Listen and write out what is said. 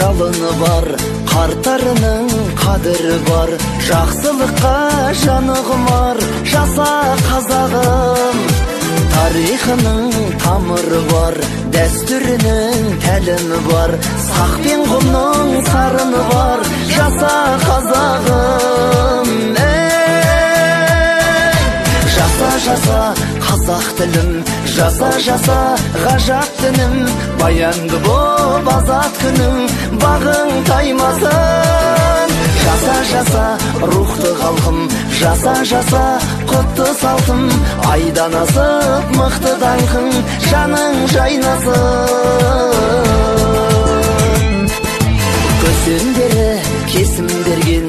жалыны бар, қарттарының қадірі бар. Жақсылыққа жаны құмар, жаса қазағым. Тарихының тамыры бар, дәстүрінің тәлімі бар. Сақ пен құмның сарыны бар, жаса қазағым. Жаса, жаса қазақ тілім, жаса, жаса ғажап дінім. Баянды боп азат күнім, бағың таймасын. Жаса, жаса рухты халқым, жаса, жаса құтты салтым. Айдан асып мықты даңқың, жаның жайнасын. Көсемдері кесім берген